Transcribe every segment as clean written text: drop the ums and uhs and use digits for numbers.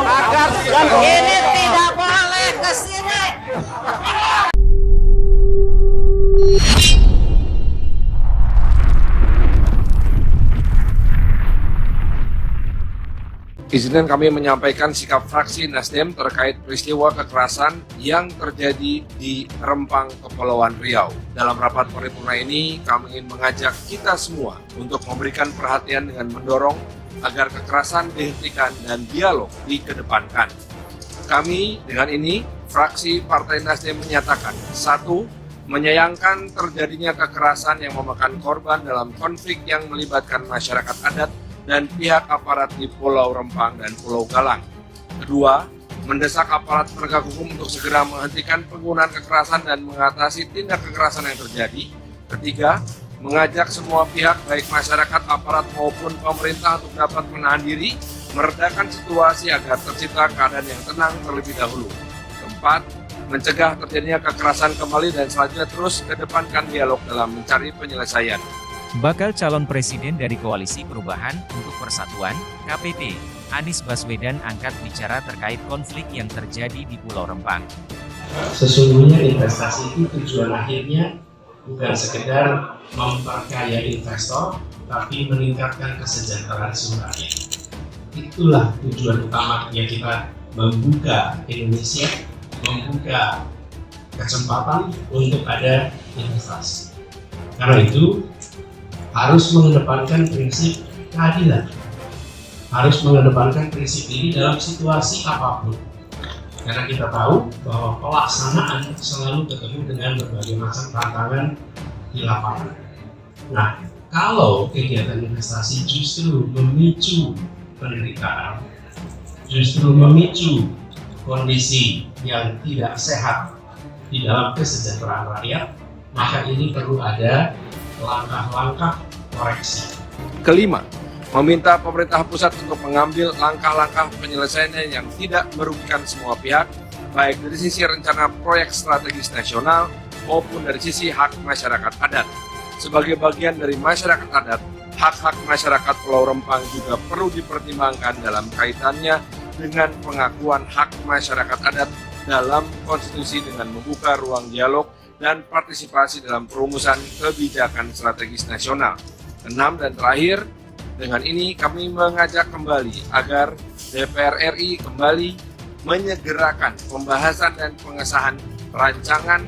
agar ini tidak boleh ke sini. Izinkan kami menyampaikan sikap fraksi Nasdem terkait peristiwa kekerasan yang terjadi di Rempang, Kepulauan Riau. Dalam rapat paripurna ini, kami ingin mengajak kita semua untuk memberikan perhatian dengan mendorong agar kekerasan dihentikan dan dialog dikedepankan. Kami dengan ini, fraksi Partai Nasdem menyatakan, 1. Menyayangkan terjadinya kekerasan yang memakan korban dalam konflik yang melibatkan masyarakat adat dan pihak aparat di Pulau Rempang dan Pulau Galang. Kedua, mendesak aparat penegak hukum untuk segera menghentikan penggunaan kekerasan dan mengatasi tindak kekerasan yang terjadi. Ketiga, mengajak semua pihak baik masyarakat, aparat maupun pemerintah untuk dapat menahan diri, meredakan situasi agar tercipta keadaan yang tenang terlebih dahulu. Keempat, mencegah terjadinya kekerasan kembali dan selanjutnya terus kedepankan dialog dalam mencari penyelesaian. Bakal calon presiden dari Koalisi Perubahan untuk Persatuan, KPP, Anies Baswedan angkat bicara terkait konflik yang terjadi di Pulau Rempang. Sesungguhnya investasi itu tujuan akhirnya bukan sekedar memperkaya investor, tapi meningkatkan kesejahteraan seluruh rakyat. Itulah tujuan utamanya kita membuka Indonesia, membuka kesempatan untuk ada investasi. Karena itu, harus mengedepankan prinsip keadilan, harus mengedepankan prinsip ini dalam situasi apapun. Karena kita tahu bahwa pelaksanaan selalu ketemu dengan berbagai macam tantangan di lapangan. Nah, kalau kegiatan investasi justru memicu penderitaan, justru memicu kondisi yang tidak sehat di dalam kesejahteraan rakyat, maka ini perlu ada langkah-langkah koreksi. Kelima, meminta pemerintah pusat untuk mengambil langkah-langkah penyelesaian yang tidak merugikan semua pihak, baik dari sisi rencana proyek strategis nasional maupun dari sisi hak masyarakat adat. Sebagai bagian dari masyarakat adat, hak-hak masyarakat Pulau Rempang juga perlu dipertimbangkan dalam kaitannya dengan pengakuan hak masyarakat adat dalam konstitusi dengan membuka ruang dialog dan partisipasi dalam perumusan kebijakan strategis nasional. 6 dan terakhir, dengan ini kami mengajak kembali agar DPR RI kembali menyegerakan pembahasan dan pengesahan rancangan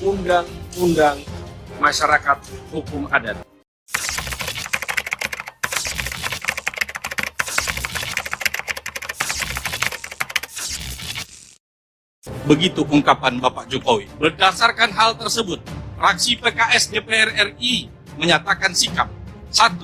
undang-undang masyarakat hukum adat. Begitu ungkapan Bapak Jokowi. Berdasarkan hal tersebut, fraksi PKS DPR RI menyatakan sikap. 1.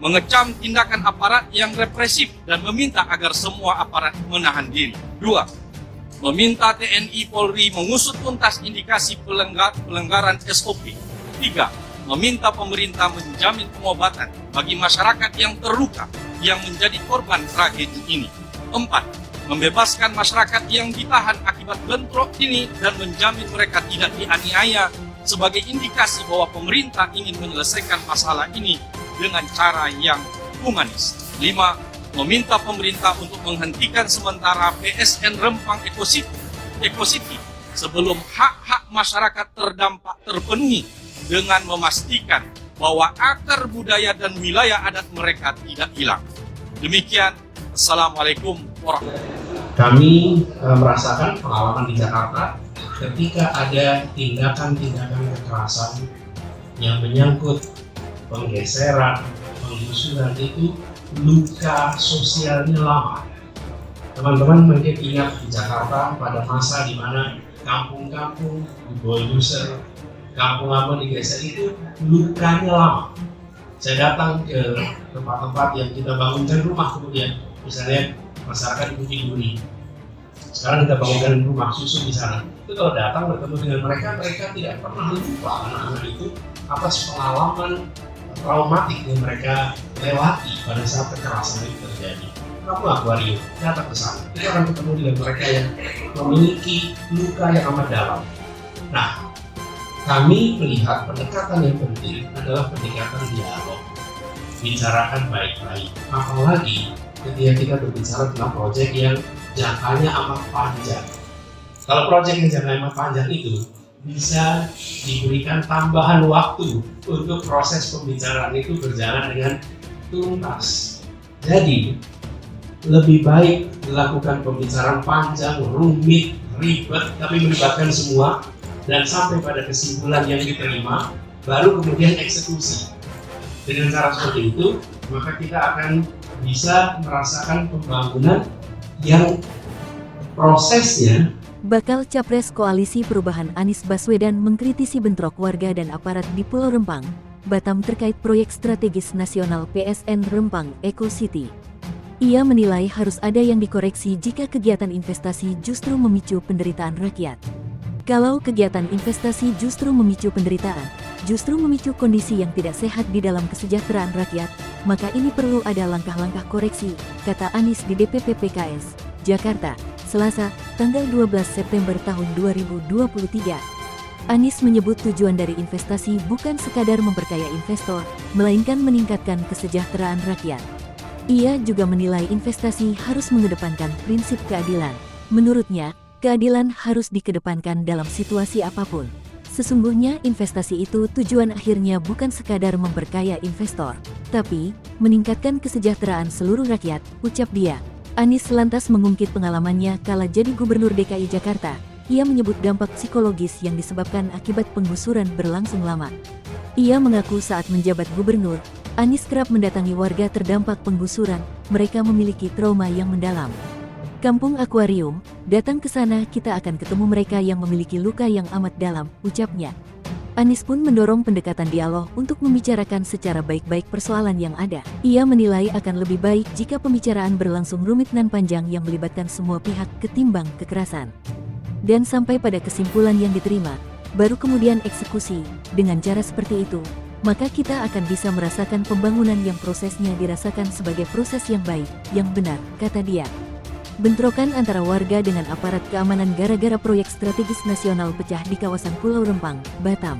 Mengecam tindakan aparat yang represif dan meminta agar semua aparat menahan diri. 2. Meminta TNI Polri mengusut tuntas indikasi pelanggaran SOP. 3. Meminta pemerintah menjamin pengobatan bagi masyarakat yang terluka yang menjadi korban tragedi ini. 4. Membebaskan masyarakat yang ditahan akibat bentrok ini dan menjamin mereka tidak dianiaya sebagai indikasi bahwa pemerintah ingin menyelesaikan masalah ini dengan cara yang humanis. 5. Meminta pemerintah untuk menghentikan sementara PSN Rempang Eco City sebelum hak-hak masyarakat terdampak terpenuhi dengan memastikan bahwa akar budaya dan wilayah adat mereka tidak hilang. Demikian, Assalamualaikum warahmatullahi wabarakatuh. Kami merasakan pengalaman di Jakarta ketika ada tindakan-tindakan kekerasan yang menyangkut penggeseran, penggusuran, itu luka sosialnya lama. Teman-teman mungkin ingat di Jakarta pada masa di mana kampung-kampung di bulldozer, kampung-kampung digeser, itu lukanya lama. Saya datang ke tempat-tempat yang kita bangunkan rumah, kemudian misalnya masyarakat di Bukit Duri. Sekarang kita bangunkan rumah susun di sana. Itu kalau datang bertemu dengan mereka tidak pernah lupa anak-anak itu atas pengalaman traumatik yang mereka lewati pada saat kekerasan itu terjadi. Kamu akuarium, datang ke sana. Kita akan ketemu dengan mereka yang memiliki luka yang amat dalam. Nah, kami melihat pendekatan yang penting adalah pendekatan dialog. Bicarakan baik-baik. Apalagi ketika kita berbicara tentang proyek yang jangkanya amat panjang. Kalau proyek yang jangkanya amat panjang itu bisa diberikan tambahan waktu untuk proses pembicaraan itu berjalan dengan tuntas. Jadi lebih baik dilakukan pembicaraan panjang, rumit, ribet, tapi melibatkan semua dan sampai pada kesimpulan yang diterima, baru kemudian eksekusi. Dengan cara seperti itu, maka kita akan bisa merasakan pembangunan yang prosesnya. Bakal Capres Koalisi Perubahan Anies Baswedan mengkritisi bentrok warga dan aparat di Pulau Rempang, Batam terkait proyek strategis nasional PSN Rempang Eco City. Ia menilai harus ada yang dikoreksi jika kegiatan investasi justru memicu penderitaan rakyat. Kalau kegiatan investasi justru memicu penderitaan, justru memicu kondisi yang tidak sehat di dalam kesejahteraan rakyat, maka ini perlu ada langkah-langkah koreksi, kata Anies di DPP PKS, Jakarta, Selasa, tanggal 12 September tahun 2023. Anies menyebut tujuan dari investasi bukan sekadar memperkaya investor, melainkan meningkatkan kesejahteraan rakyat. Ia juga menilai investasi harus mengedepankan prinsip keadilan. Menurutnya, keadilan harus dikedepankan dalam situasi apapun. Sesungguhnya investasi itu tujuan akhirnya bukan sekadar memperkaya investor, tapi meningkatkan kesejahteraan seluruh rakyat, ucap dia. Anies lantas mengungkit pengalamannya kala jadi Gubernur DKI Jakarta. Ia menyebut dampak psikologis yang disebabkan akibat penggusuran berlangsung lama. Ia mengaku saat menjabat gubernur, Anies kerap mendatangi warga terdampak penggusuran, mereka memiliki trauma yang mendalam. Kampung Akuarium, datang ke sana kita akan ketemu mereka yang memiliki luka yang amat dalam, ucapnya. Anies pun mendorong pendekatan dialog untuk membicarakan secara baik-baik persoalan yang ada. Ia menilai akan lebih baik jika pembicaraan berlangsung rumit dan panjang yang melibatkan semua pihak ketimbang kekerasan. Dan sampai pada kesimpulan yang diterima, baru kemudian eksekusi. Dengan cara seperti itu, maka kita akan bisa merasakan pembangunan yang prosesnya dirasakan sebagai proses yang baik, yang benar, kata dia. Bentrokan antara warga dengan aparat keamanan gara-gara proyek strategis nasional pecah di kawasan Pulau Rempang, Batam.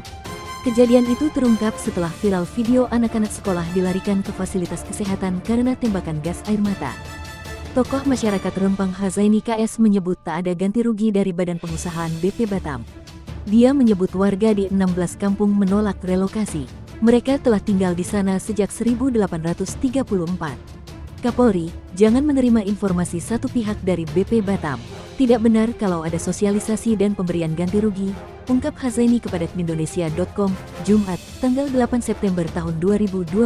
Kejadian itu terungkap setelah viral video anak-anak sekolah dilarikan ke fasilitas kesehatan karena tembakan gas air mata. Tokoh masyarakat Rempang Hazaini KS menyebut tak ada ganti rugi dari Badan Pengusahaan BP Batam. Dia menyebut warga di 16 kampung menolak relokasi. Mereka telah tinggal di sana sejak 1834. Kapolri, jangan menerima informasi satu pihak dari BP Batam. Tidak benar kalau ada sosialisasi dan pemberian ganti rugi, ungkap Hazaini kepada Indonesia.com, Jumat, tanggal 8 September tahun 2023.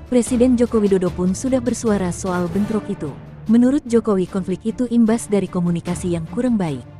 Presiden Joko Widodo pun sudah bersuara soal bentrok itu. Menurut Jokowi, konflik itu imbas dari komunikasi yang kurang baik.